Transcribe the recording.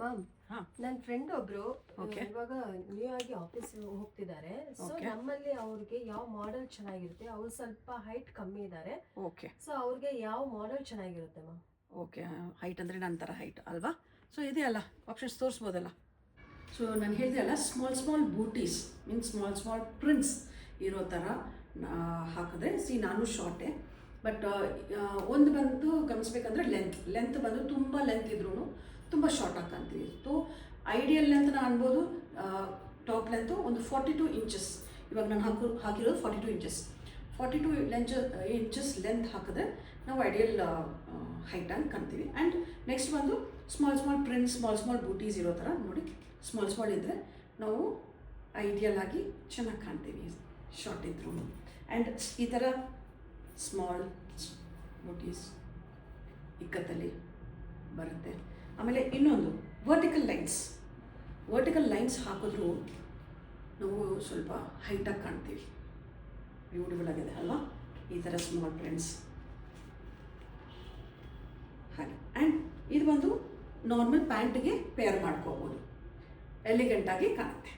Ma'am, ಹಾಂ ನನ್ನ friend ಒಬ್ರು Okay. ಇವಾಗ ನ್ಯೂ ಆಗಿ ಆಫೀಸ್ ಹೋಗ್ತಿದ್ದಾರೆ. So Okay. ನಮ್ಮಲ್ಲಿ ಅವ್ರಿಗೆ ಯಾವ ಮಾಡೆಲ್ ಚೆನ್ನಾಗಿರುತ್ತೆ? ಅವ್ರು ಸ್ವಲ್ಪ ಹೈಟ್ ಕಮ್ಮಿ ಇದ್ದಾರೆ. ಓಕೆ ಸೊ ಅವ್ರಿಗೆ ಯಾವ ಮಾಡೆಲ್ ಚೆನ್ನಾಗಿರುತ್ತೆ ಮ್ಯಾಮ್? ಓಕೆ ಹೈಟ್ ಅಂದರೆ ನನ್ನ ಥರ ಹೈಟ್ ಅಲ್ವಾ? ಸೊ ಇದೆಯಲ್ಲ ಆಪ್ಷನ್ಸ್ ತೋರಿಸ್ಬೋದಲ್ಲ. ಸೊ ನಾನು ಹೇಳಿದೆ ಅಲ್ಲ, ಸ್ಮಾಲ್ ಬೂಟೀಸ್ ಮೀನ್ಸ್ ಸ್ಮಾಲ್ ಪ್ರಿಂಟ್ಸ್ ಇರೋ ಥರ ಹಾಕಿದ್ರೆ ನಾನು ಶಾರ್ಟೇ. ಬಟ್ ಒಂದು ಬಂದು ಗಮನಿಸ್ಬೇಕಂದ್ರೆ ಲೆಂತ್ ಬಂದು ತುಂಬ ಲೆಂತ್ ಇದ್ರೂ ತುಂಬ ಶಾರ್ಟ್ ಹಾಕಂತೀವಿ. ಸೊ ಐಡಿಯಲ್ ಲೆಂತ್ ನಾನು ಅನ್ಬೋದು. ಟಾಪ್ ಲೆಂತು ಒಂದು 42 ಇಂಚಸ್. ಇವಾಗ ನಾನು ಹಾಕಿರೋದು 42 ಇಂಚಸ್. 42 ಇಂಚಸ್ ಲೆಂತ್ ಹಾಕಿದ್ರೆ ನಾವು ಐಡಿಯಲ್ ಹೈಟ್ ಆಗಿ ಕಾಣ್ತೀವಿ. ಆ್ಯಂಡ್ ನೆಕ್ಸ್ಟ್ ಬಂದು ಸ್ಮಾಲ್ ಪ್ರಿಂಟ್ಸ್ ಸ್ಮಾಲ್ ಬೂಟೀಸ್ ಇರೋ ಥರ ನೋಡಿ. ಸ್ಮಾಲ್ ಇದ್ದರೆ ನಾವು ಐಡಿಯಲ್ ಆಗಿ ಚೆನ್ನಾಗಿ ಕಾಣ್ತೀವಿ ಶಾರ್ಟ್ ಇದ್ರೂ. ಆ್ಯಂಡ್ ಈ ಥರ ಸ್ಮಾಲ್ ಬೂಟೀಸ್ ಇಕ್ಕತ್ತಲ್ಲಿ ಬರುತ್ತೆ. ಆಮೇಲೆ ಇನ್ನೊಂದು ವರ್ಟಿಕಲ್ ಲೈನ್ಸ್ ಹಾಕಿದ್ರೂ ನಾವು ಸ್ವಲ್ಪ ಹೈಟಾಗಿ ಕಾಣ್ತೀವಿ. ಬ್ಯೂಟಿಫುಲ್ ಆಗಿದೆ ಅಲ್ವಾ? ಈ ಥರ ಸ್ಮಾಲ್ ಪ್ರಿಂಟ್ಸ್ ಹಾಗೆ. ಆ್ಯಂಡ್ ಇದು ಬಂದು ನಾರ್ಮಲ್ ಪ್ಯಾಂಟ್ಗೆ ಪೇರ್ ಮಾಡ್ಕೋಬೋದು, ಎಲಿಗೆಂಟಾಗಿ ಕಾಣುತ್ತೆ.